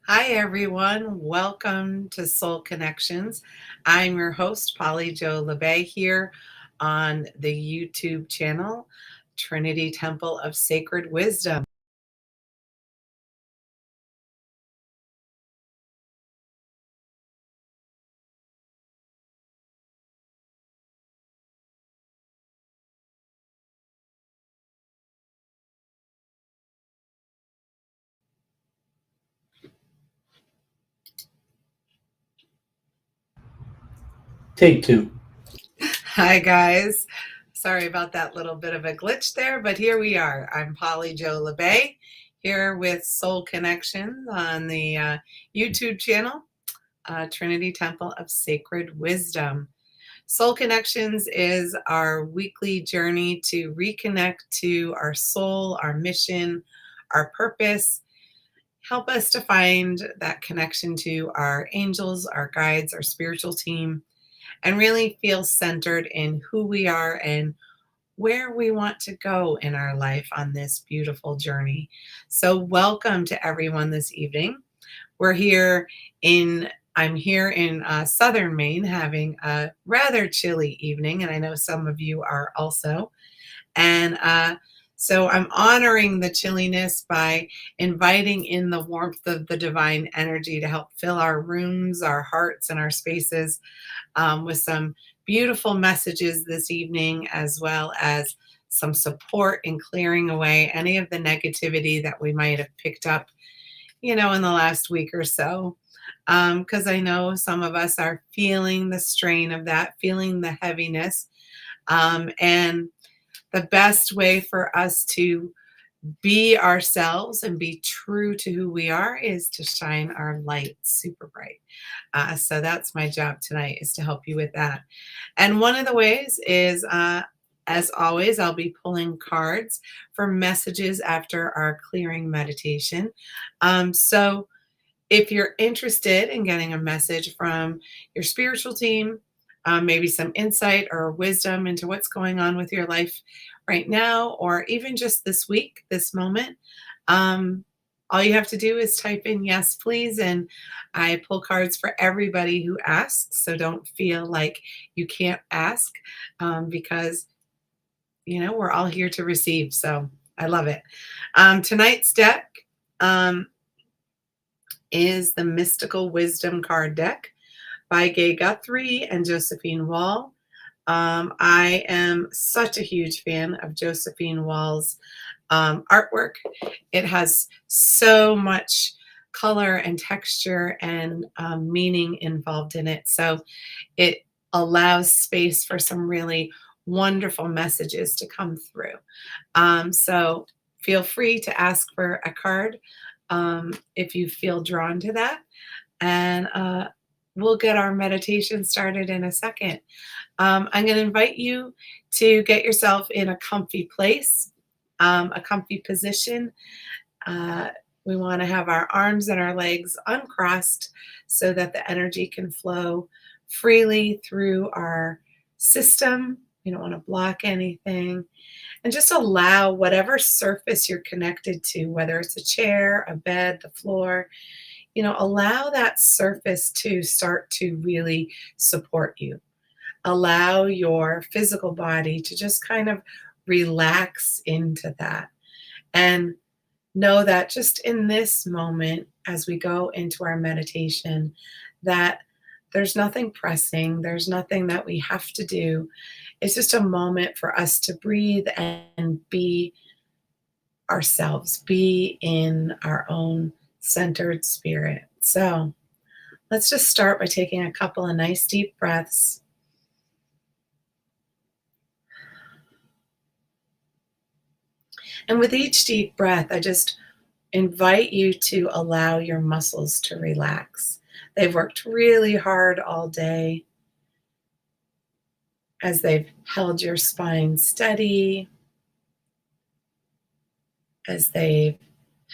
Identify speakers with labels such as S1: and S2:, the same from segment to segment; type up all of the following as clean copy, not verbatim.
S1: Hi, everyone. Welcome to Soul Connections. I'm your host, Polly Jo Labbe, here on the YouTube channel, Trinity Temple of Sacred Wisdom.
S2: Take two.
S1: Hi, guys. Sorry about that little bit of a glitch there, but here we are. I'm Polly Jo Labbe, here with Soul Connections on the YouTube channel, Trinity Temple of Sacred Wisdom. Soul Connections is our weekly journey to reconnect to our soul, our mission, our purpose, help us to find that connection to our angels, our guides, our spiritual team, and really feel centered in who we are and where we want to go in our life on this beautiful journey. So, welcome to everyone this evening. We're here in I'm here in southern Maine having a rather chilly evening, and I know some of you are also. And so I'm honoring the chilliness by inviting in the warmth of the divine energy to help fill our rooms, our hearts, and our spaces with some beautiful messages this evening, as well as some support in clearing away any of the negativity that we might have picked up in the last week or so. Because I know some of us are feeling the strain of that, feeling the heaviness. And the best way for us to be ourselves and be true to who we are is to shine our light super bright. So that's my job tonight, is to help you with that. And one of the ways is, as always, I'll be pulling cards for messages after our clearing meditation. So if you're interested in getting a message from your spiritual team, maybe some insight or wisdom into what's going on with your life right now, or even just this week, this moment, um, all you have to do is type in yes, please. And I pull cards for everybody who asks. So don't feel like you can't ask, because, we're all here to receive. So I love it. Tonight's deck. Is the Mystical Wisdom card deck by Gaye, Guthrie and Josephine Wall. I am such a huge fan of Josephine Wall's artwork. It has so much color and texture and meaning involved in it. So it allows space for some really wonderful messages to come through. So feel free to ask for a card if you feel drawn to that. And we'll get our meditation started in a second. I'm going to invite you to get yourself in a comfy place, a comfy position. Uh, we want to have our arms and our legs uncrossed so that the energy can flow freely through our system. You don't want to block anything. And just allow whatever surface you're connected to, whether it's a chair, a bed, the floor, allow that surface to start to really support you. Allow your physical body to just kind of relax into that. And know that just in this moment, as we go into our meditation, that there's nothing pressing, there's nothing that we have to do. It's just a moment for us to breathe and be ourselves, be in our own centered spirit. So let's just start by taking a couple of nice deep breaths. And with each deep breath, I just invite you to allow your muscles to relax. They've worked really hard all day as they've held your spine steady, as they've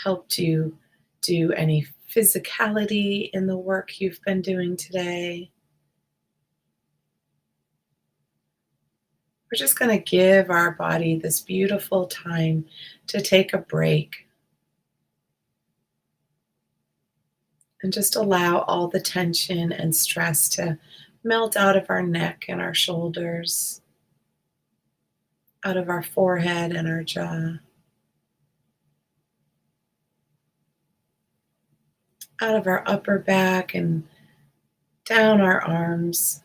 S1: helped you do any physicality in the work you've been doing today. We're just going to give our body this beautiful time to take a break, And just allow all the tension and stress to melt out of our neck and our shoulders, out of our forehead and our jaw, out of our upper back and down our arms.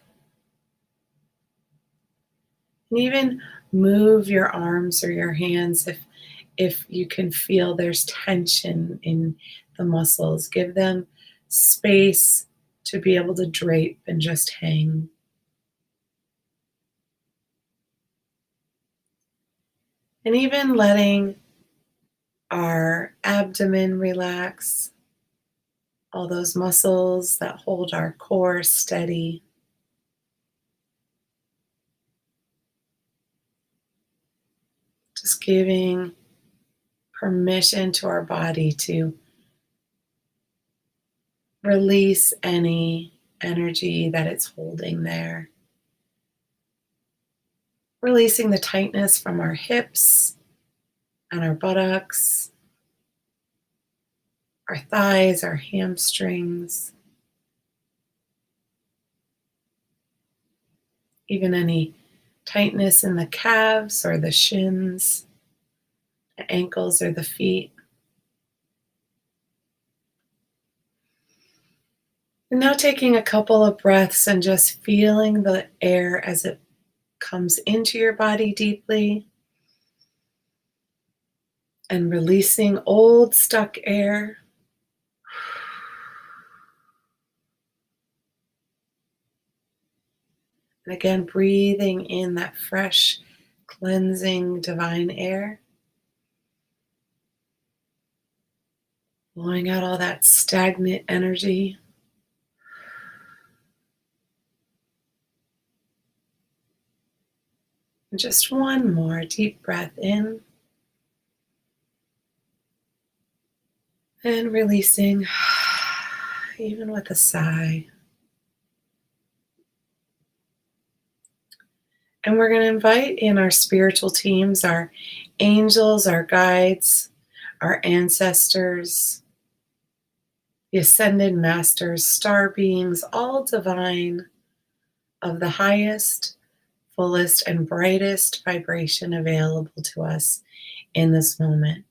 S1: And even move your arms or your hands if you can feel there's tension in the muscles. Give them space to be able to drape and just hang. And even letting our abdomen relax, all those muscles that hold our core steady. Just giving permission to our body to release any energy that it's holding there. Releasing the tightness from our hips and our buttocks, our thighs, our hamstrings, even any tightness in the calves or the shins, the ankles or the feet. And now taking a couple of breaths and just feeling the air as it comes into your body deeply and releasing old stuck air. And again, breathing in that fresh, cleansing, divine air. Blowing out all that stagnant energy. And just one more deep breath in. And releasing, even with a sigh. And we're going to invite in our spiritual teams, our angels, our guides, our ancestors, the ascended masters, star beings, all divine, of the highest, fullest, and brightest vibration available to us in this moment.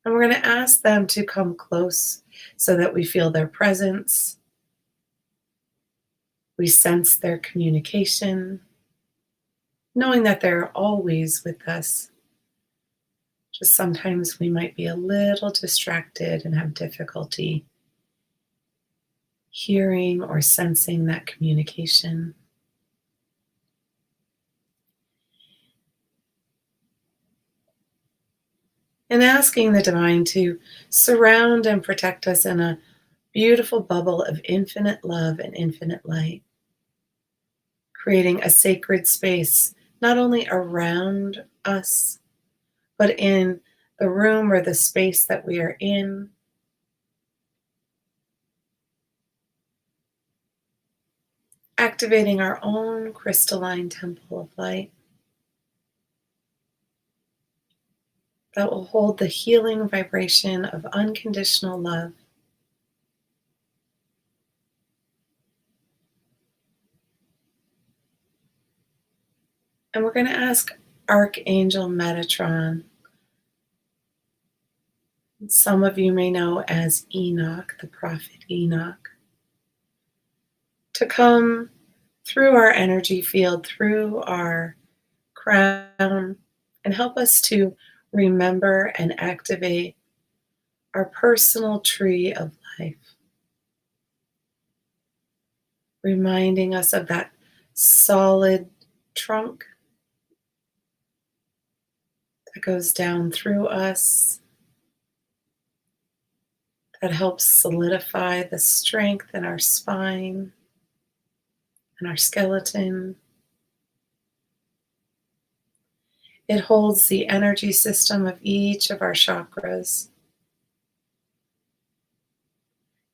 S1: And we're going to ask them to come close so that we feel their presence. We sense their communication, knowing that they're always with us. Just sometimes we might be a little distracted and have difficulty hearing or sensing that communication. And asking the divine to surround and protect us in a beautiful bubble of infinite love and infinite light, creating a sacred space not only around us, but in the room or the space that we are in. Activating our own crystalline temple of light that will hold the healing vibration of unconditional love. And we're going to ask Archangel Metatron, some of you may know as Enoch, the prophet Enoch, to come through our energy field, through our crown, and help us to remember and activate our personal tree of life, reminding us of that solid trunk that goes down through us, that helps solidify the strength in our spine and our skeleton. It holds the energy system of each of our chakras,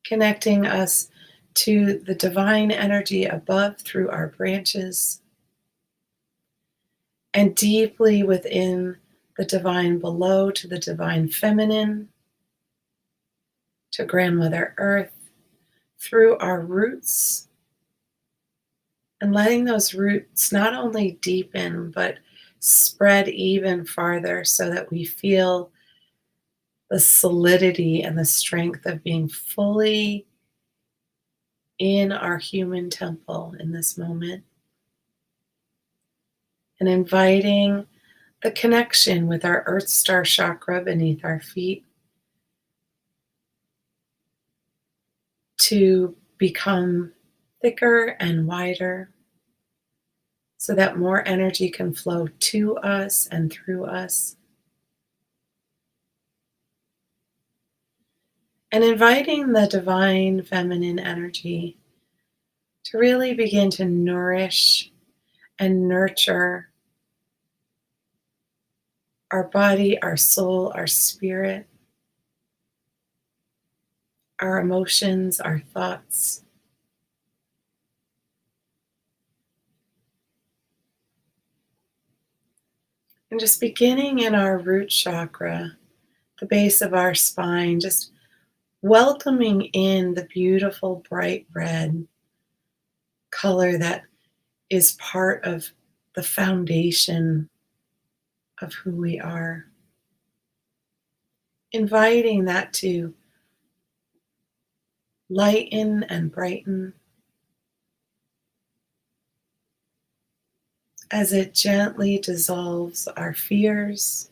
S1: connecting us to the divine energy above through our branches, and deeply within the divine below to the divine feminine, to Grandmother Earth through our roots, and letting those roots not only deepen but spread even farther so that we feel the solidity and the strength of being fully in our human temple in this moment, and inviting the connection with our Earth Star chakra beneath our feet to become thicker and wider so that more energy can flow to us and through us. And inviting the divine feminine energy to really begin to nourish and nurture our body, our soul, our spirit, our emotions, our thoughts. And just beginning in our root chakra, the base of our spine, just welcoming in the beautiful bright red color that is part of the foundation of who we are. Inviting that to lighten and brighten as it gently dissolves our fears,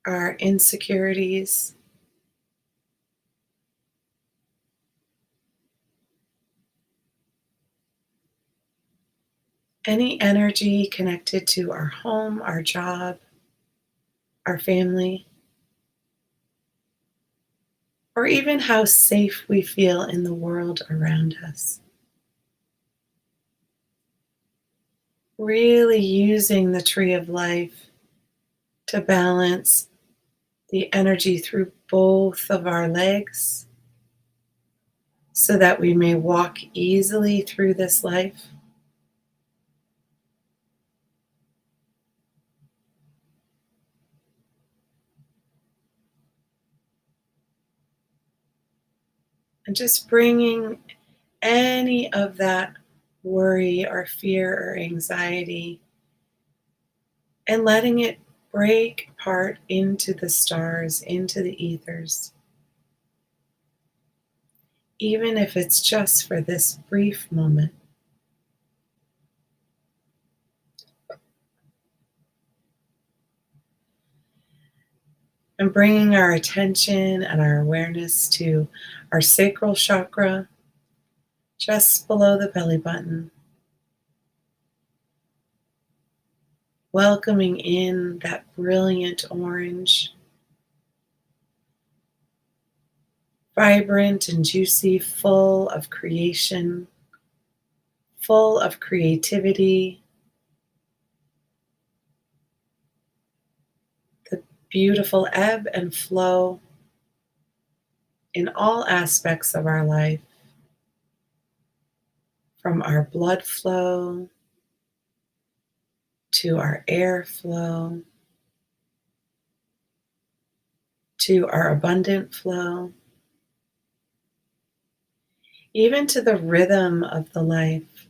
S1: our insecurities, any energy connected to our home, our job, our family, or even how safe we feel in the world around us. Really using the tree of life to balance the energy through both of our legs so that we may walk easily through this life. And just bringing any of that worry or fear or anxiety and letting it break apart into the stars, into the ethers, even if it's just for this brief moment. And bringing our attention and our awareness to our sacral chakra, just below the belly button, welcoming in that brilliant orange, vibrant and juicy, full of creation, full of creativity, the beautiful ebb and flow in all aspects of our life, from our blood flow to our air flow to our abundant flow, even to the rhythm of the life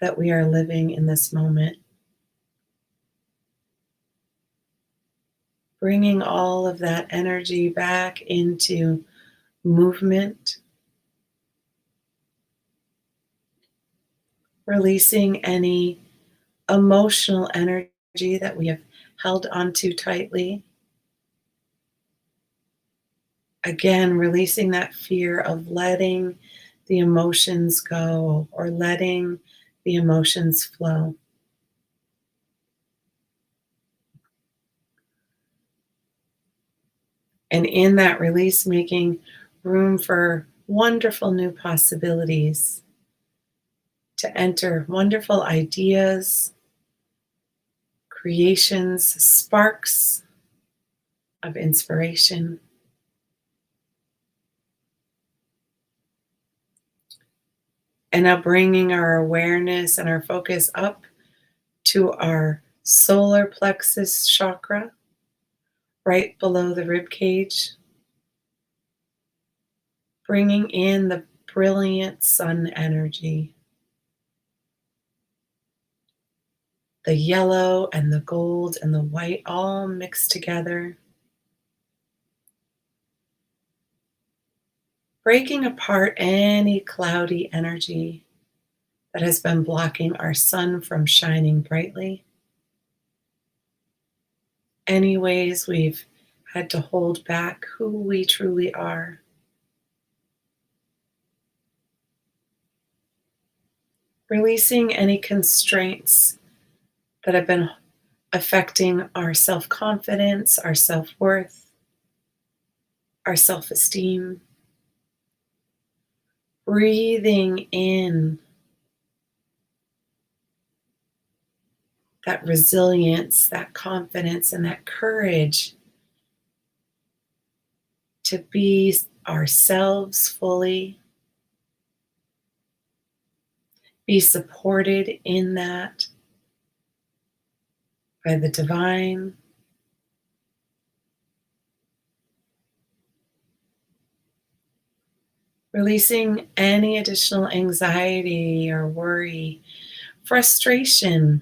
S1: that we are living in this moment. Bringing all of that energy back into movement, releasing any emotional energy that we have held onto tightly. Again, releasing that fear of letting the emotions go or letting the emotions flow. And in that release, making room for wonderful new possibilities to enter, wonderful ideas, creations, sparks of inspiration. And now bringing our awareness and our focus up to our solar plexus chakra, right below the rib cage. bringing in the brilliant sun energy, the yellow and the gold and the white all mixed together, breaking apart any cloudy energy that has been blocking our sun from shining brightly, any ways we've had to hold back who we truly are. Releasing any constraints that have been affecting our self confidence, our self worth, our self esteem. Breathing in that resilience, that confidence, and that courage to be ourselves fully, be supported in that by the divine. Releasing any additional anxiety or worry, frustration,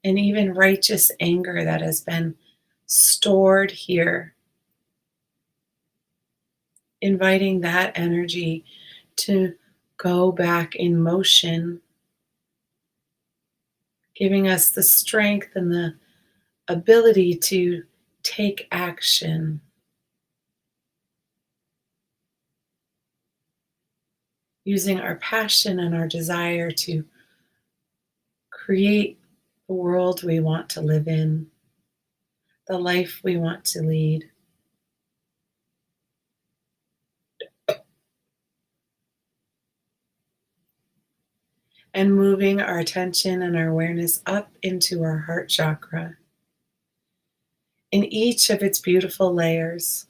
S1: and even righteous anger that has been stored here. Inviting that energy to go back in motion, giving us the strength and the ability to take action, using our passion and our desire to create the world we want to live in, the life we want to lead. And moving our attention and our awareness up into our heart chakra in each of its beautiful layers.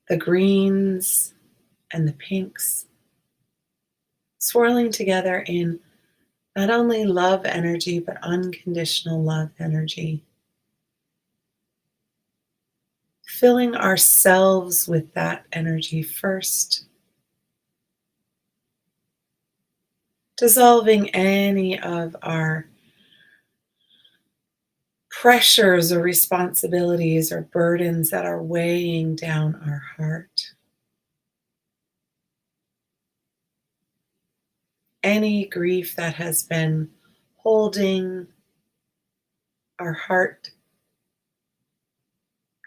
S1: The greens and the pinks swirling together in not only love energy, but unconditional love energy. Filling ourselves with that energy first. Dissolving any of our pressures or responsibilities or burdens that are weighing down our heart. Any grief that has been holding our heart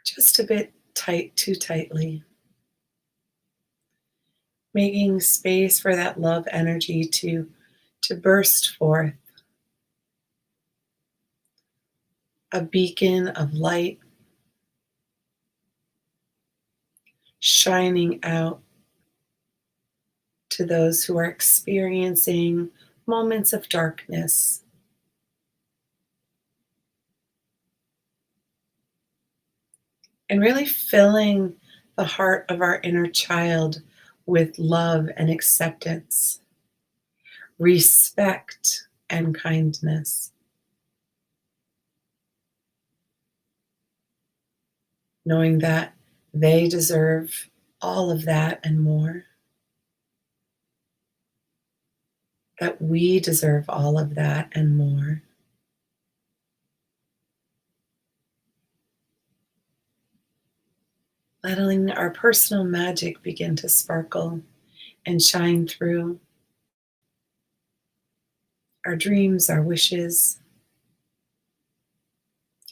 S1: just a bit tight, too tightly. Making space for that love energy to burst forth. A beacon of light shining out to those who are experiencing moments of darkness. And really filling the heart of our inner child with love and acceptance, respect and kindness. Knowing that they deserve all of that and more. That we deserve all of that and more. Letting our personal magic begin to sparkle and shine through. Our dreams, our wishes,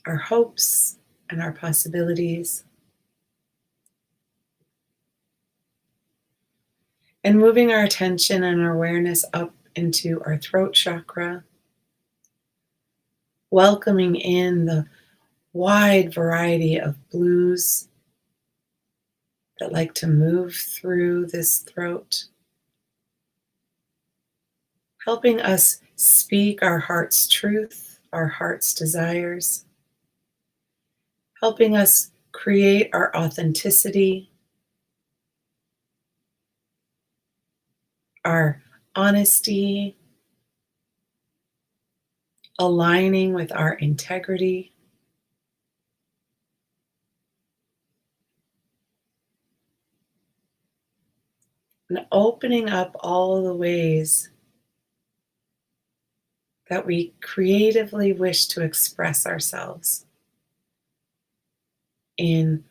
S1: our hopes, and our possibilities. And moving our attention and our awareness up into our throat chakra, welcoming in the wide variety of blues that like to move through this throat, helping us speak our heart's truth, our heart's desires, helping us create our authenticity, our honesty, aligning with our integrity, and opening up all the ways that we creatively wish to express ourselves in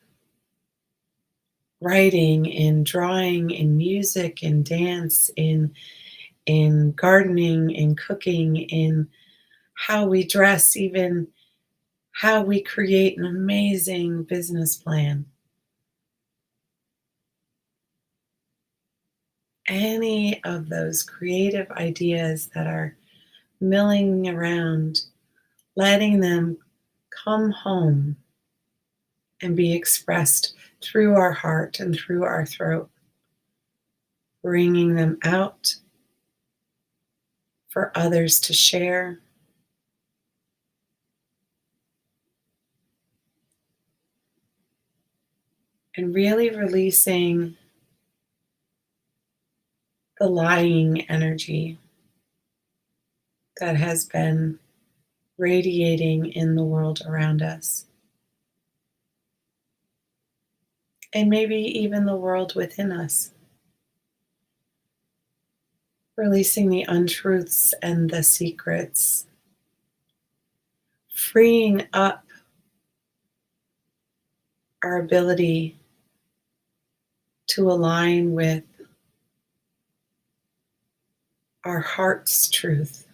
S1: writing, in drawing, in music, in dance, in gardening, in cooking, in how we dress, even how we create an amazing business plan. Any of those creative ideas that are milling around, letting them come home and be expressed through our heart and through our throat, bringing them out for others to share. And really releasing the lying energy that has been radiating in the world around us. And maybe even the world within us. Releasing the untruths and the secrets. Freeing up our ability to align with our heart's truth.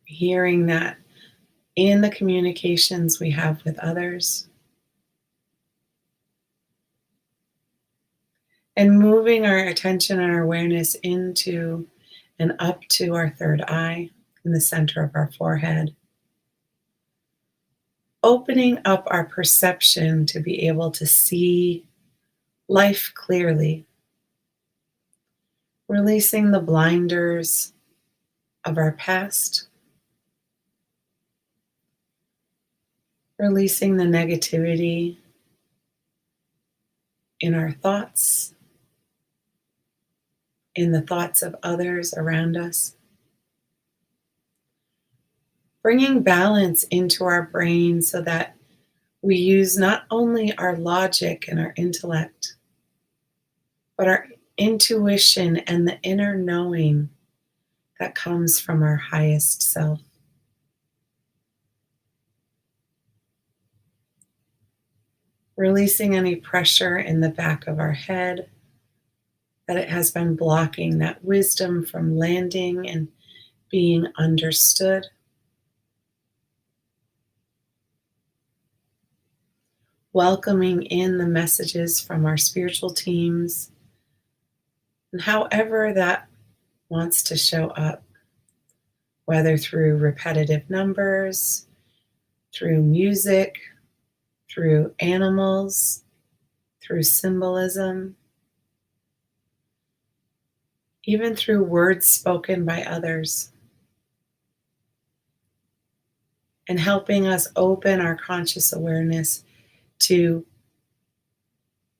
S1: Hearing that in the communications we have with others, and moving our attention and our awareness into and up to our third eye in the center of our forehead. Opening up our perception to be able to see life clearly. Releasing the blinders of our past. Releasing the negativity in our thoughts, in the thoughts of others around us. Bringing balance into our brain so that we use not only our logic and our intellect, but our intuition and the inner knowing that comes from our highest self. Releasing any pressure in the back of our head that it has been blocking that wisdom from landing and being understood. Welcoming in the messages from our spiritual teams, and however that wants to show up, whether through repetitive numbers, through music, through animals, through symbolism, even through words spoken by others, and helping us open our conscious awareness to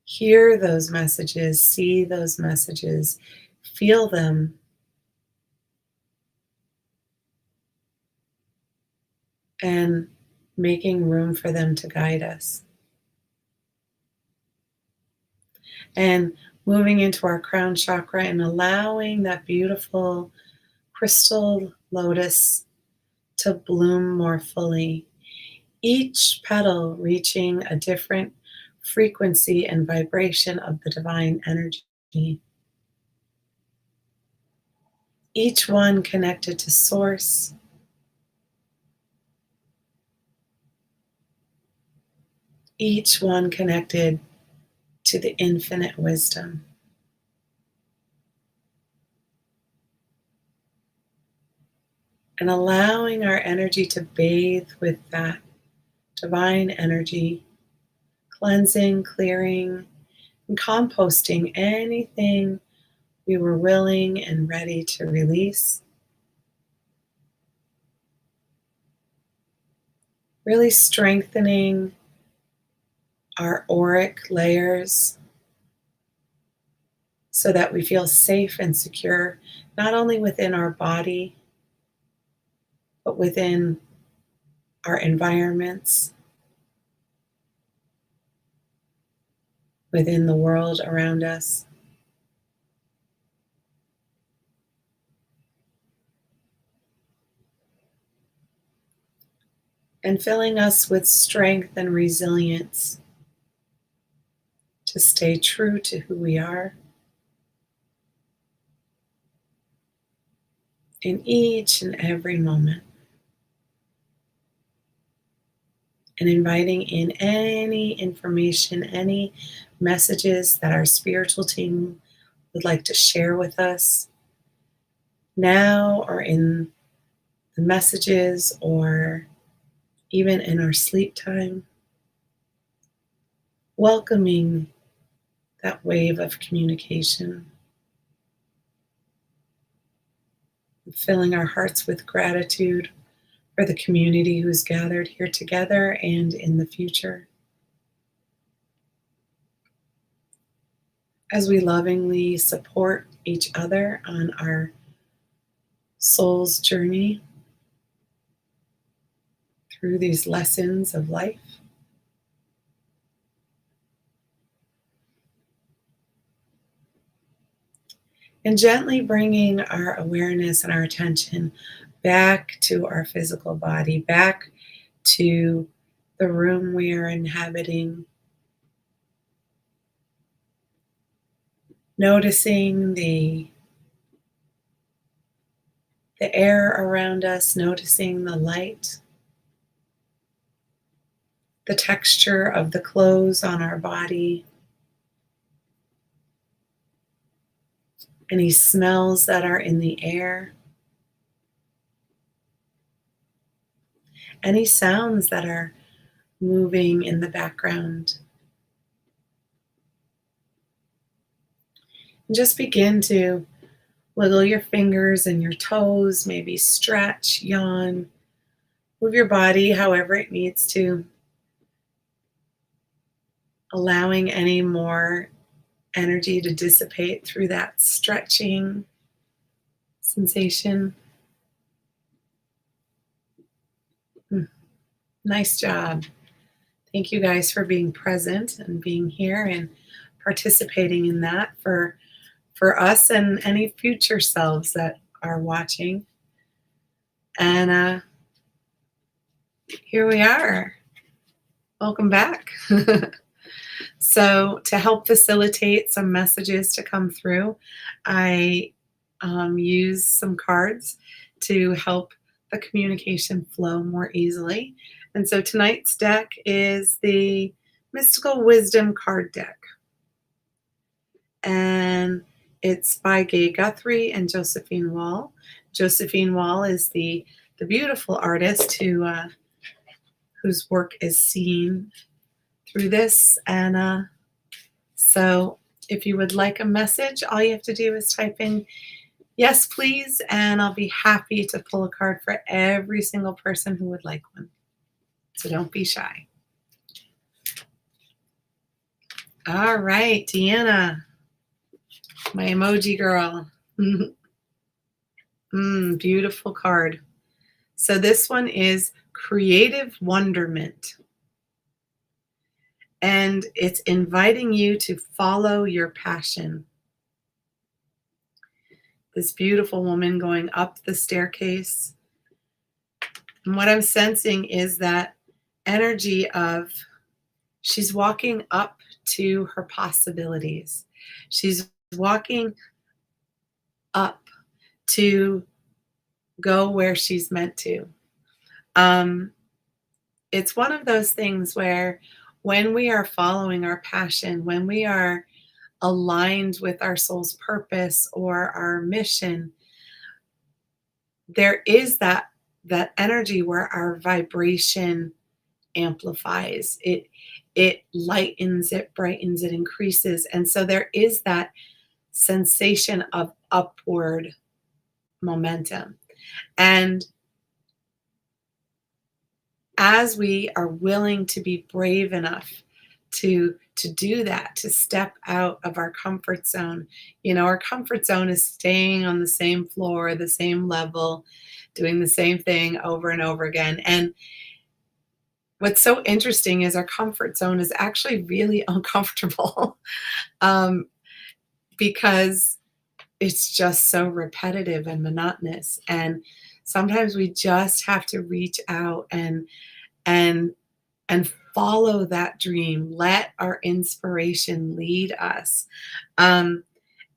S1: hear those messages, see those messages, feel them, and making room for them to guide us. And moving into our crown chakra and allowing that beautiful crystal lotus to bloom more fully. Each petal reaching a different frequency and vibration of the divine energy. Each one connected to source. Each one connected to the infinite wisdom. And allowing our energy to bathe with that divine energy, cleansing, clearing, and composting anything we were willing and ready to release. Really strengthening our auric layers so that we feel safe and secure, not only within our body, but within our environments. within the world around us. And filling us with strength and resilience to stay true to who we are in each and every moment. And inviting in any information, any messages that our spiritual team would like to share with us now, or in the messages, or even in our sleep time. Welcoming that wave of communication, filling our hearts with gratitude for the community who's gathered here together and in the future. As we lovingly support each other on our soul's journey through these lessons of life. And gently bringing our awareness and our attention back to our physical body, back to the room we are inhabiting. Noticing the air around us, noticing the light, the texture of the clothes on our body, any smells that are in the air, any sounds that are moving in the background. And just begin to wiggle your fingers and your toes, maybe stretch, yawn, move your body however it needs to, allowing any more energy to dissipate through that stretching sensation. Nice job. Thank you guys for being present and being here and participating in that for us and any future selves that are watching. And here we are. Welcome back. So to help facilitate some messages to come through, I use some cards to help the communication flow more easily. And so tonight's deck is the Mystical Wisdom card deck. And it's by Gaye, Guthrie, and Josephine Wall. Josephine Wall is the beautiful artist whose work is seen through this. And so if you would like a message, all you have to do is type in yes, please, and I'll be happy to pull a card for every single person who would like one. So don't be shy. All right, Deanna, my emoji girl. Beautiful card. So this one is Creative Wonderment. And it's inviting you to follow your passion. This beautiful woman going up the staircase. And what I'm sensing is that energy of she's walking up to her possibilities. She's walking up to go where she's meant to. It's one of those things where when we are following our passion, when we are aligned with our soul's purpose or our mission, there is that energy where our vibration amplifies. It lightens, it brightens, it increases. And so there is that sensation of upward momentum. And as we are willing to be brave enough to do that, to step out of our comfort zone. You know, our comfort zone is staying on the same floor, the same level, doing the same thing over and over again. And what's so interesting is our comfort zone is actually really uncomfortable, um, because it's just so repetitive and monotonous, and sometimes we just have to reach out and and follow that dream, let our inspiration lead us. Um,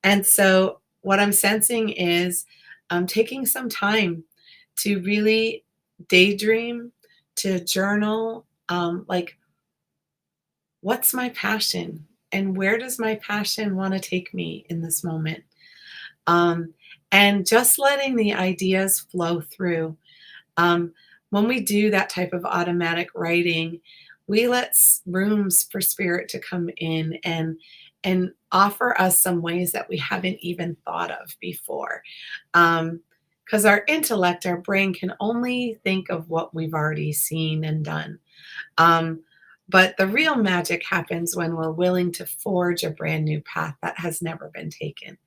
S1: and so what I'm sensing is taking some time to really daydream, to journal, like, what's my passion? And where does my passion want to take me in this moment? Um, and just letting the ideas flow through. Um, when we do that type of automatic writing, we let rooms for spirit to come in and offer us some ways that we haven't even thought of before. Because our intellect, our brain can only think of what we've already seen and done. Um, but the real magic happens when we're willing to forge a brand new path that has never been taken.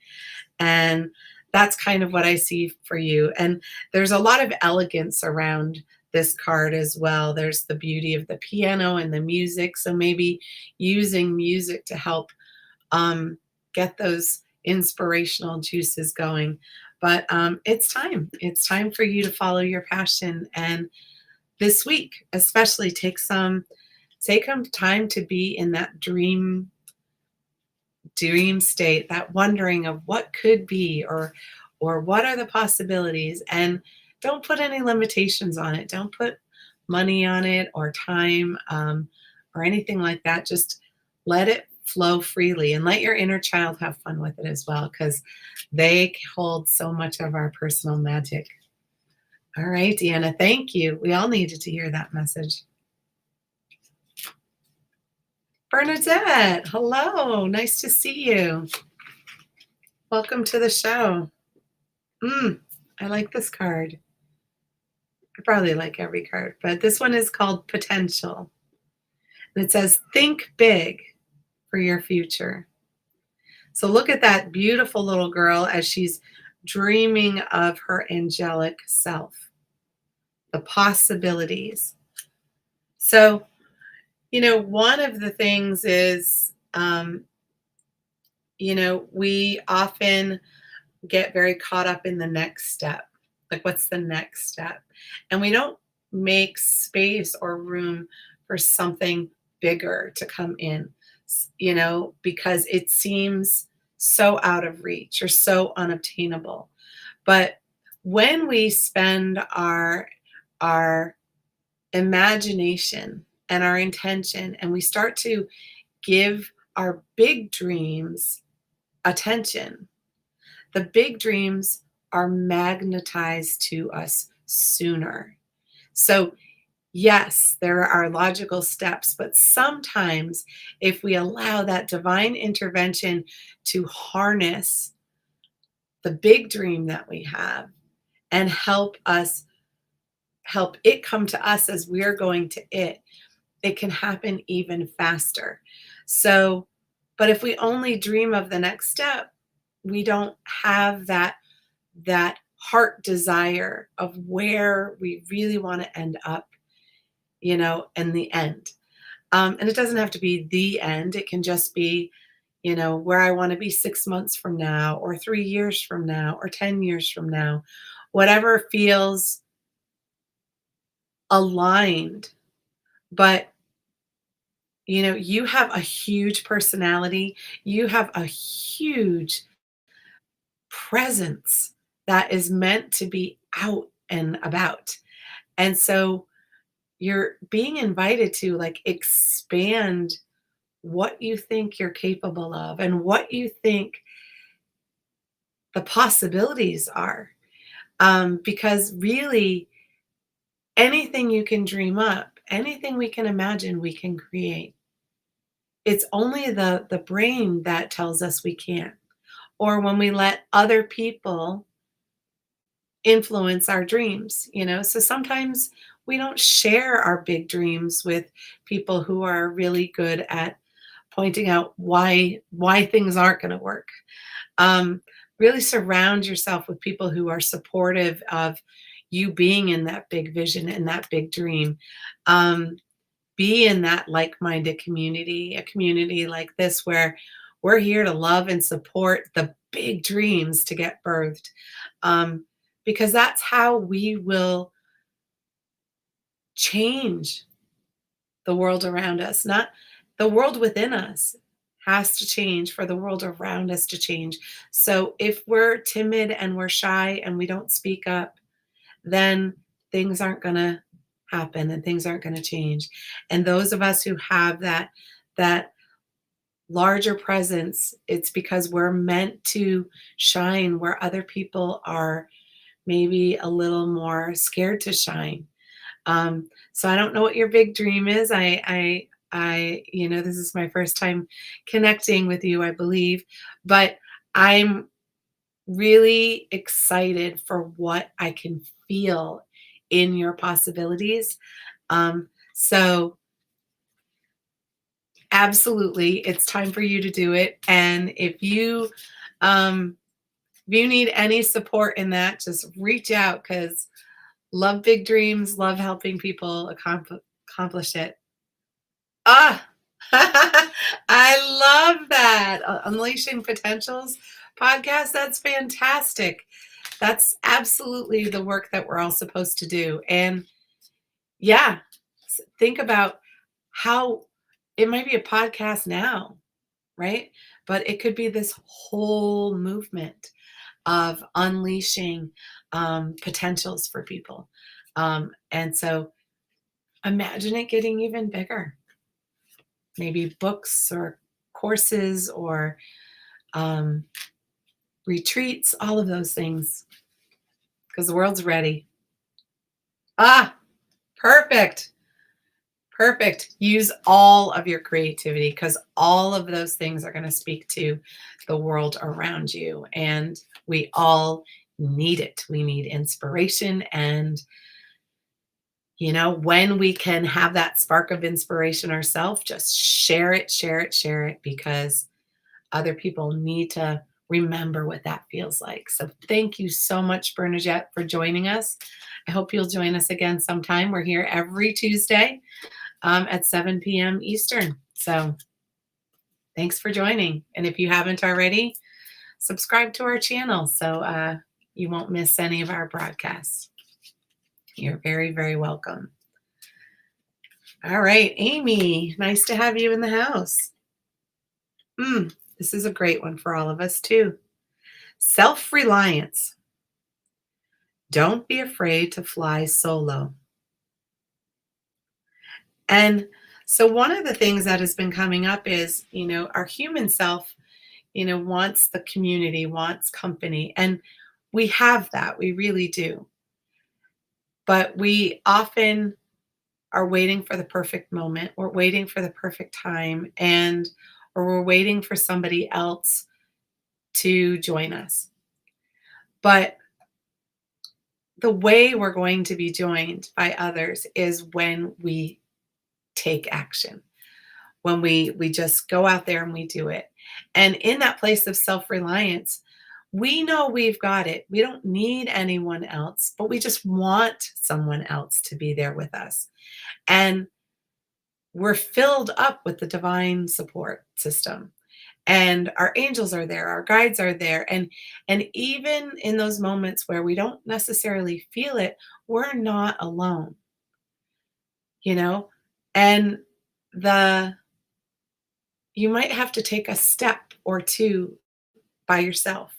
S1: And that's kind of what I see for you. And there's a lot of elegance around this card as well. There's the beauty of the piano and the music. So maybe using music to help get those inspirational juices going. But it's time. It's time for you to follow your passion. And this week, especially, take some time to be in that dream state, that wondering of what could be, or what are the possibilities, and don't put any limitations on it. Don't put money on it or time, or anything like that. Just let it flow freely and let your inner child have fun with it as well, because they hold so much of our personal magic. All right, Deanna, thank you. We all needed to hear that message. Bernadette, hello. Nice to see you. Welcome to the show. I like this card. I probably like every card, but this one is called Potential. And it says, think big for your future. So look at that beautiful little girl as she's dreaming of her angelic self, the possibilities. So, one of the things is, we often get very caught up in the next step. Like, what's the next step? And we don't make space or room for something bigger to come in, because it seems so out of reach or so unobtainable. But when we spend our imagination and our intention, and we start to give our big dreams attention, the big dreams are magnetized to us sooner. So, yes, there are logical steps, but sometimes if we allow that divine intervention to harness the big dream that we have and help it come to us as we're going to it, it can happen even faster. So, but if we only dream of the next step, we don't have that heart desire of where we really want to end up, in the end. And it doesn't have to be the end. It can just be, where I want to be 6 months from now, or 3 years from now, or 10 years from now, whatever feels aligned. But, you have a huge personality. You have a huge presence that is meant to be out and about. And so you're being invited to, like, expand what you think you're capable of and what you think the possibilities are. Because really, anything you can dream up, anything we can imagine, we can create. It's only the brain that tells us we can't. Or when we let other people influence our dreams, so sometimes we don't share our big dreams with people who are really good at pointing out why things aren't going to work. um, really surround yourself with people who are supportive of you being in that big vision and that big dream. um, be in that like-minded community, a community like this where we're here to love and support the big dreams to get birthed. Because that's how we will change the world around us, not the world within us has to change for the world around us to change. So if we're timid and we're shy and we don't speak up, then things aren't going to happen and things aren't going to change. And those of us who have that larger presence, it's because we're meant to shine where other people are maybe a little more scared to shine. So I don't know what your big dream is. This is my first time connecting with you, I believe, but I'm really excited for what I can feel in your possibilities. So absolutely, it's time for you to do it. And if you need any support in that, just reach out because love big dreams, love helping people accomplish it. Ah, I love that. Unleashing Potentials podcast. That's fantastic. That's absolutely the work that we're all supposed to do. And yeah, think about how it might be a podcast now, right? But it could be this whole movement of unleashing potentials for people. And so imagine it getting even bigger. Maybe books or courses or um, retreats, all of those things, because the world's ready. Ah, perfect. Perfect. Use all of your creativity because all of those things are going to speak to the world around you. And we all need it. We need inspiration. And, when we can have that spark of inspiration ourselves, just share it, share it, share it, because other people need to remember what that feels like. So thank you so much, Bernadette, for joining us. I hope you'll join us again sometime. We're here every Tuesday at 7 p.m. Eastern. So thanks for joining. And if you haven't already, subscribe to our channel so you won't miss any of our broadcasts. You're very, very welcome. All right, Amy, nice to have you in the house. This is a great one for all of us too. Self-reliance. Don't be afraid to fly solo. And so one of the things that has been coming up is, our human self, wants the community, wants company. And we have that. We really do. But we often are waiting for the perfect moment. We're waiting for the perfect time or we're waiting for somebody else to join us. But the way we're going to be joined by others is when we take action, when we just go out there and we do it. And in that place of self-reliance, we know we've got it. We don't need anyone else, but we just want someone else to be there with us. And we're filled up with the divine support system. And our angels are there, our guides are there. And even in those moments where we don't necessarily feel it, we're not alone. And you might have to take a step or two by yourself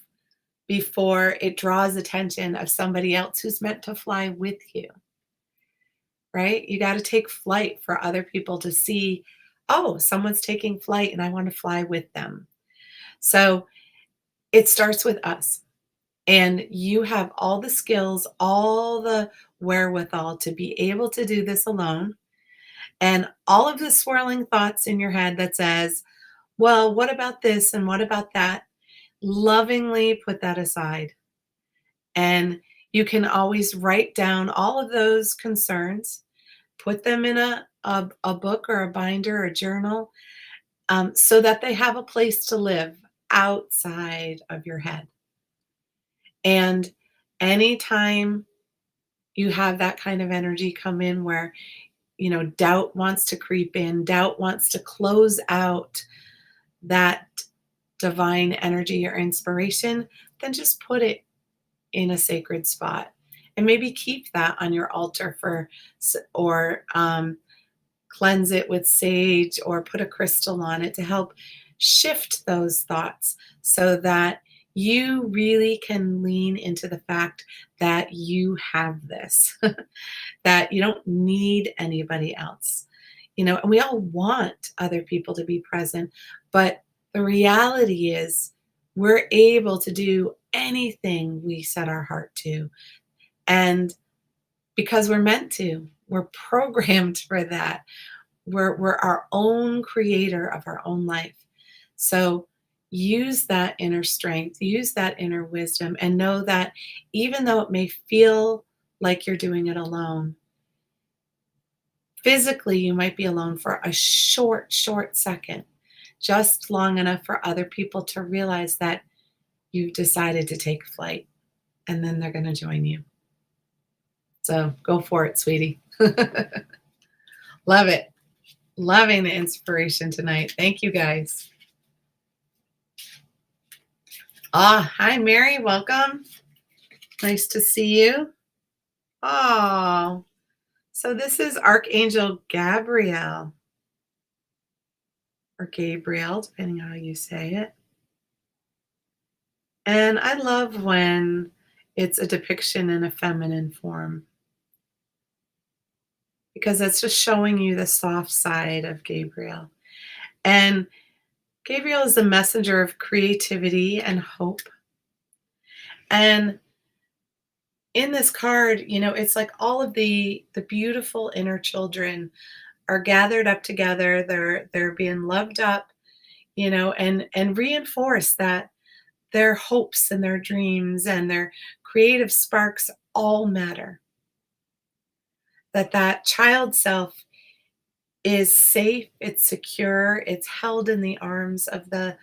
S1: before it draws attention of somebody else who's meant to fly with you, right? You got to take flight for other people to see, oh, someone's taking flight and I want to fly with them. So it starts with us. And you have all the skills, all the wherewithal to be able to do this alone. And all of the swirling thoughts in your head that says, well, what about this and what about that? Lovingly put that aside. And you can always write down all of those concerns, put them in a book or a binder or a journal so that they have a place to live outside of your head. And anytime you have that kind of energy come in where doubt wants to creep in, doubt wants to close out that divine energy or inspiration, then just put it in a sacred spot and maybe keep that on your altar or cleanse it with sage or put a crystal on it to help shift those thoughts so that you really can lean into the fact that you have this, that you don't need anybody else. And we all want other people to be present, but the reality is we're able to do anything we set our heart to. And because we're meant to, we're programmed for that. We're our own creator of our own life. So use that inner strength, use that inner wisdom, and know that even though it may feel like you're doing it alone, physically you might be alone for a short second, just long enough for other people to realize that you've decided to take flight, and then they're going to join you. So go for it, sweetie. Love it. Loving the inspiration tonight. Thank you, guys. Hi, Mary. Welcome. Nice to see you. Oh, so this is Archangel Gabriel, or Gabriel, depending on how you say it. And I love when it's a depiction in a feminine form, because it's just showing you the soft side of Gabriel. And Gabriel is the messenger of creativity and hope. And in this card, it's like all of the beautiful inner children are gathered up together. They're being loved up, and reinforce that their hopes and their dreams and their creative sparks all matter. That child self is safe, it's secure, it's held in the arms of the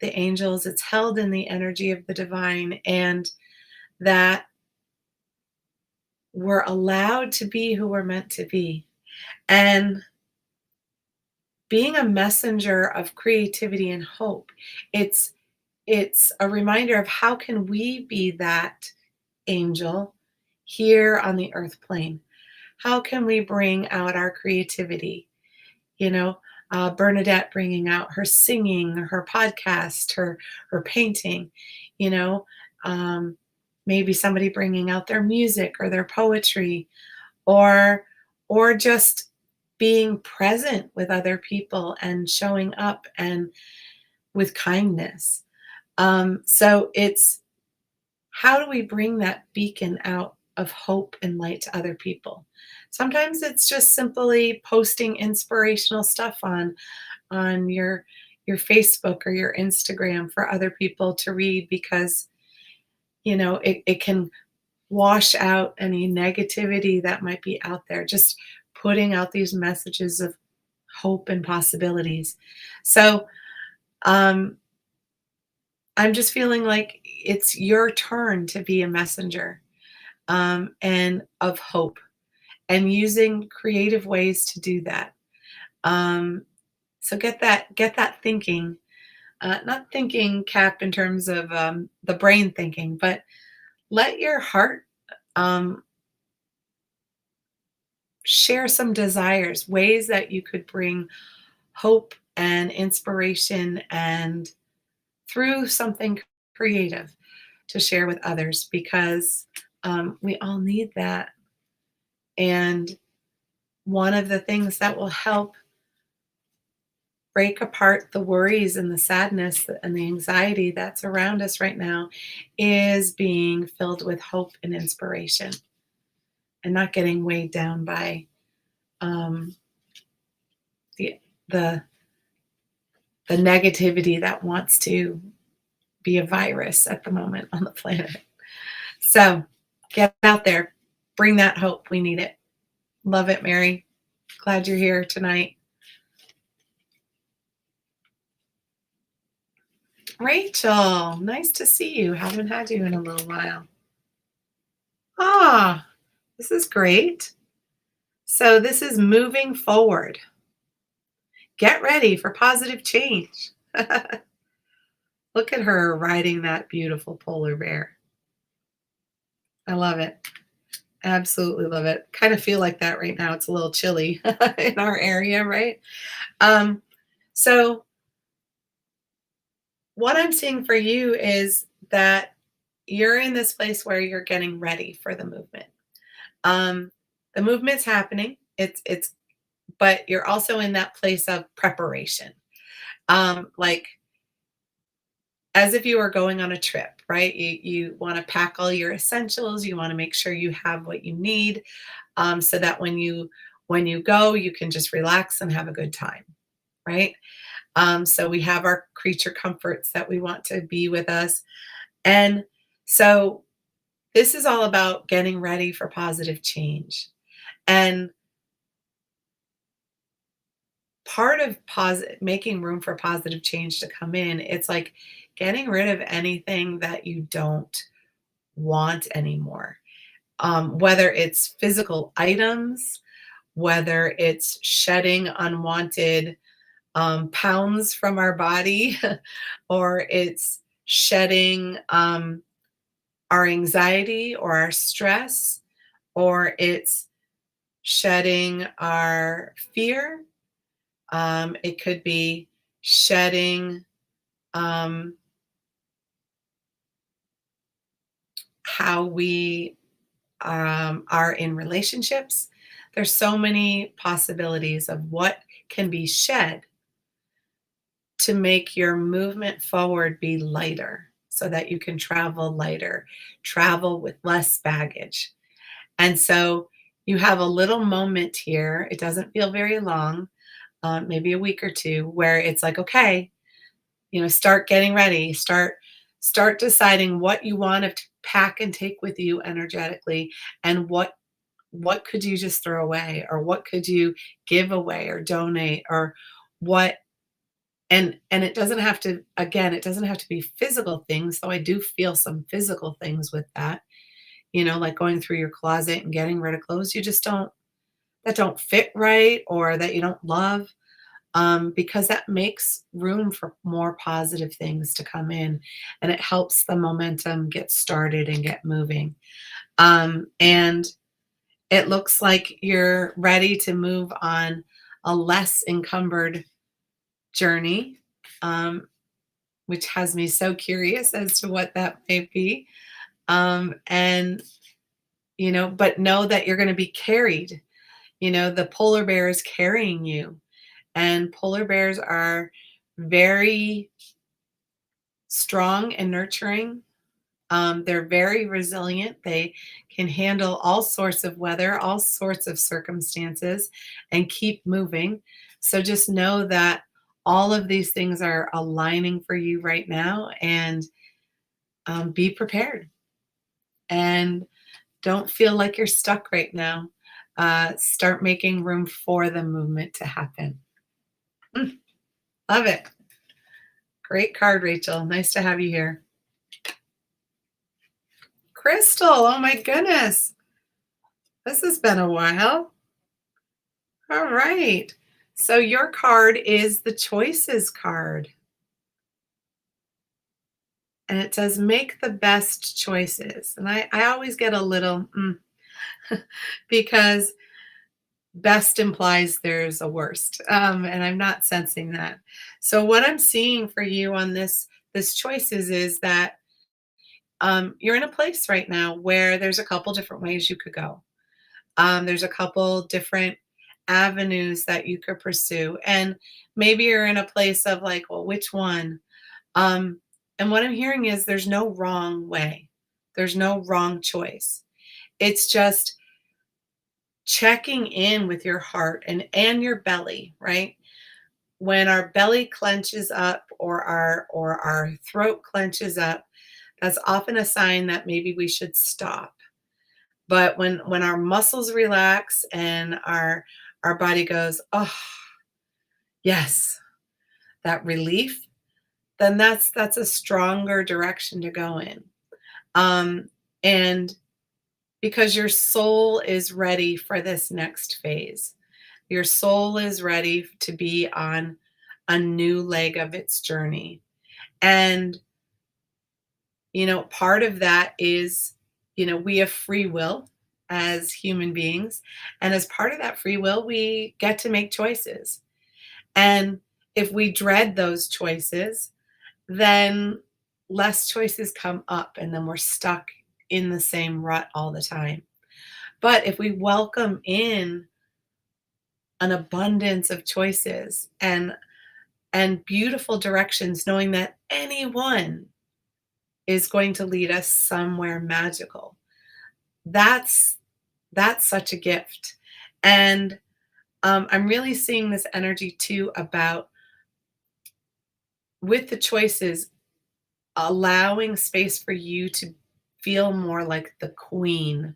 S1: angels, it's held in the energy of the divine, and that we're allowed to be who we're meant to be. And being a messenger of creativity and hope, it's a reminder of how can we be that angel here on the earth plane. How can we bring out our creativity? Bernadette bringing out her singing, her podcast, her painting, maybe somebody bringing out their music or their poetry, or just being present with other people and showing up and with kindness. So it's, how do we bring that beacon out of hope and light to other people? Sometimes it's just simply posting inspirational stuff on your Facebook or your Instagram for other people to read, because it can wash out any negativity that might be out there. Just putting out these messages of hope and possibilities. So I'm just feeling like it's your turn to be a messenger, and of hope, and using creative ways to do that. So get that thinking, not thinking cap in terms of the brain thinking, but let your heart share some desires, ways that you could bring hope and inspiration, and through something creative to share with others, because we all need that. And one of the things that will help break apart the worries and the sadness and the anxiety that's around us right now is being filled with hope and inspiration, and not getting weighed down by the negativity that wants to be a virus at the moment on the planet. So get out there, bring that hope. We need it. Love it, Mary. Glad you're here tonight. Rachel, nice to see you. Haven't had you in a little while. This is great. So this is moving forward. Get ready for positive change. Look at her riding that beautiful polar bear. I love it. Absolutely love it. Kind of feel like that right now. It's a little chilly in our area, right? Um, so what I'm seeing for you is that you're in this place where you're getting ready for the movement. Um, the movement's happening. It's but you're also in that place of preparation. Like as if you were going on a trip, right? You want to pack all your essentials, you want to make sure you have what you need, so that when you go, you can just relax and have a good time, right? So we have our creature comforts that we want to be with us. And so this is all about getting ready for positive change. And part of making room for positive change to come in, it's like getting rid of anything that you don't want anymore. Whether it's physical items, whether it's shedding unwanted pounds from our body, or it's shedding our anxiety or our stress, or it's shedding our fear. It could be shedding um, how we are in relationships. There's so many possibilities of what can be shed to make your movement forward be lighter so that you can travel lighter, travel with less baggage. And so you have a little moment here. It doesn't feel very long, maybe a week or two, where it's like, okay, start getting ready, start deciding what you want to pack and take with you energetically, and what could you just throw away, or what could you give away or donate, or what. And it doesn't have to, again, it doesn't have to be physical things, though I do feel some physical things with that, like going through your closet and getting rid of clothes you just don't fit right, or that you don't love, because that makes room for more positive things to come in, and it helps the momentum get started and get moving. And it looks like you're ready to move on a less encumbered journey, which has me so curious as to what that may be. And, but know that you're going to be carried. The polar bear is carrying you, and polar bears are very strong and nurturing. They're very resilient. They can handle all sorts of weather, all sorts of circumstances, and keep moving. So just know that all of these things are aligning for you right now, and be prepared. And don't feel like you're stuck right now. Start making room for the movement to happen. Love it. Great card, Rachel. Nice to have you here. Crystal, oh my goodness. This has been a while. All right. So your card is the choices card. And it says make the best choices. And I always get a little because best implies there's a worst. And I'm not sensing that. So what I'm seeing for you on this choices is that you're in a place right now where there's a couple different ways you could go. There's a couple different avenues that you could pursue. And maybe you're in a place of like, well, which one? And what I'm hearing is there's no wrong way. There's no wrong choice. It's just checking in with your heart and your belly, right? When our belly clenches up, or our throat clenches up, that's often a sign that maybe we should stop. But when our muscles relax and our body goes, oh, yes, that relief, then that's a stronger direction to go in. And because your soul is ready for this next phase. Your soul is ready to be on a new leg of its journey. And, part of that is, we have free will as human beings. And as part of that free will, we get to make choices. And if we dread those choices, then less choices come up and then we're stuck in the same rut all the time. But if we welcome in an abundance of choices and beautiful directions, knowing that anyone is going to lead us somewhere magical, that's such a gift. And I'm really seeing this energy too about, with the choices, allowing space for you to feel more like the queen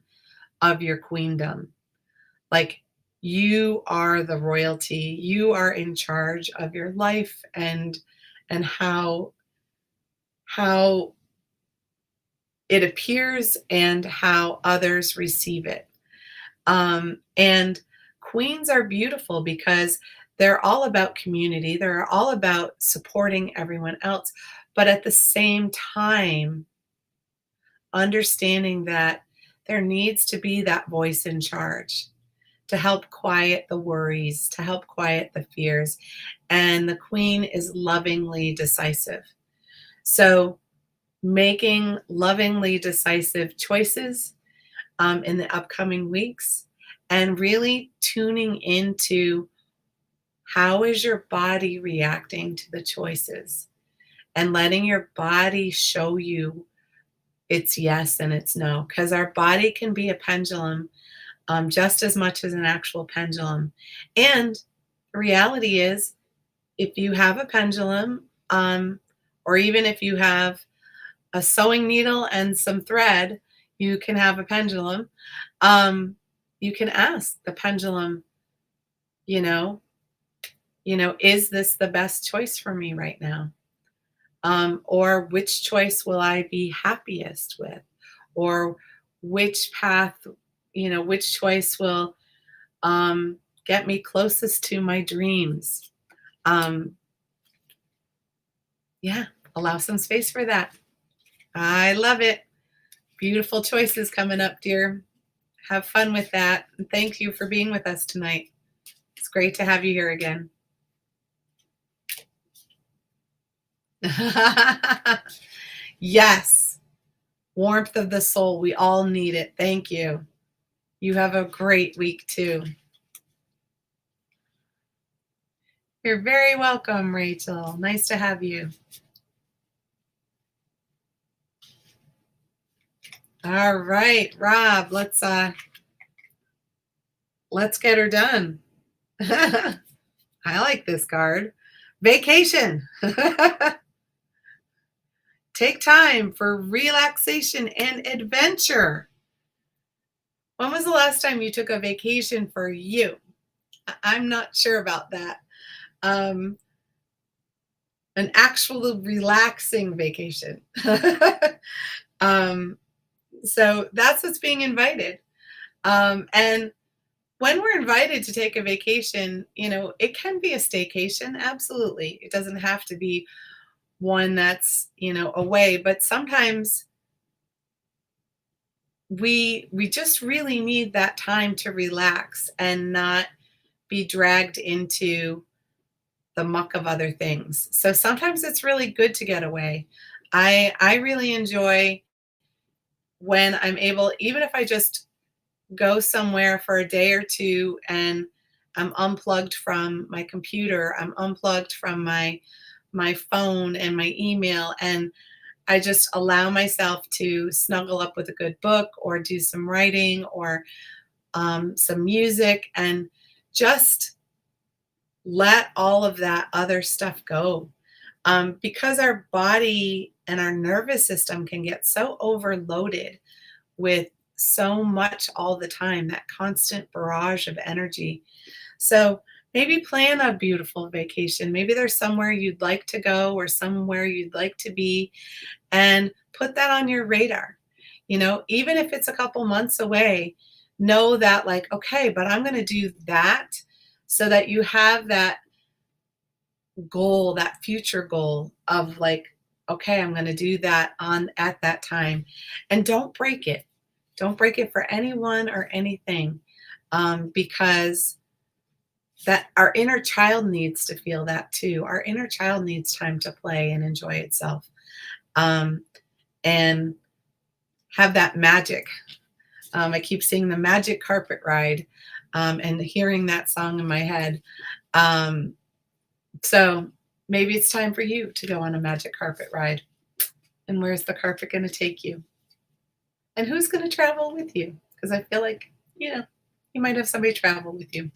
S1: of your queendom. Like, you are the royalty. You are in charge of your life and how it appears and how others receive it. And queens are beautiful because they're all about community. They're all about supporting everyone else. But at the same time, understanding that there needs to be that voice in charge to help quiet the worries, to help quiet the fears. And the queen is lovingly decisive. So, making lovingly decisive choices in the upcoming weeks, and really tuning into how is your body reacting to the choices, and letting your body show you its yes and its no, because our body can be a pendulum, just as much as an actual pendulum. And the reality is, if you have a pendulum, or even if you have a sewing needle and some thread, you can have a pendulum. You can ask the pendulum, you know, is this the best choice for me right now? Or which choice will I be happiest with? Or which path, which choice will get me closest to my dreams? Um, yeah, allow some space for that. I love it. Beautiful choices coming up, dear. Have fun with that. And thank you for being with us tonight. It's great to have you here again. Yes. Warmth of the soul. We all need it. Thank you. You have a great week too. You're very welcome, Rachel. Nice to have you. All right, Rob, let's get her done. I like this card. Vacation. Take time for relaxation and adventure. When was the last time you took a vacation for you? I'm not sure about that. An actual relaxing vacation. So that's what's being invited. And when we're invited to take a vacation, it can be a staycation. Absolutely. It doesn't have to be one that's, away, but sometimes we just really need that time to relax and not be dragged into the muck of other things. So sometimes it's really good to get away. I really enjoy when I'm able, even if I just go somewhere for a day or two and I'm unplugged from my computer, I'm unplugged from my phone and my email, and I just allow myself to snuggle up with a good book or do some writing or some music, and just let all of that other stuff go. Because our body and our nervous system can get so overloaded with so much all the time, that constant barrage of energy. So maybe plan a beautiful vacation. Maybe there's somewhere you'd like to go or somewhere you'd like to be, and put that on your radar. even if it's a couple months away, know that, like, okay, but I'm going to do that, so that you have that goal, that future goal of, like, okay, I'm going to do that on at that time, and don't break it. Don't break it for anyone or anything, because that our inner child needs to feel that too. Our inner child needs time to play and enjoy itself, um, and have that magic. I keep seeing the magic carpet ride, and hearing that song in my head. Um, so maybe it's time for you to go on a magic carpet ride. And where's the carpet going to take you? And who's going to travel with you? Because I feel like, you might have somebody travel with you.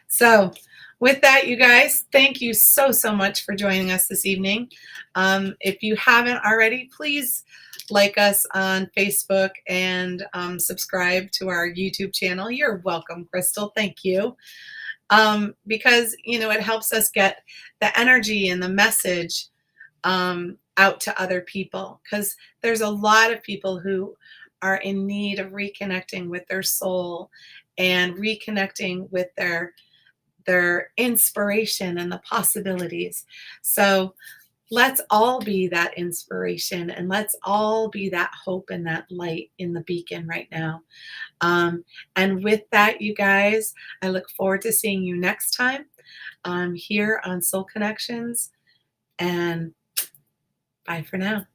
S1: So, with that, you guys, thank you so, so much for joining us this evening. If you haven't already, please like us on Facebook and subscribe to our YouTube channel. You're welcome, Crystal. Thank you. Because, it helps us get the energy and the message out to other people, because there's a lot of people who are in need of reconnecting with their soul and reconnecting with their inspiration and the possibilities. So let's all be that inspiration, and let's all be that hope and that light in the beacon right now. And with that, you guys, I look forward to seeing you next time here on Soul Connections. And bye for now.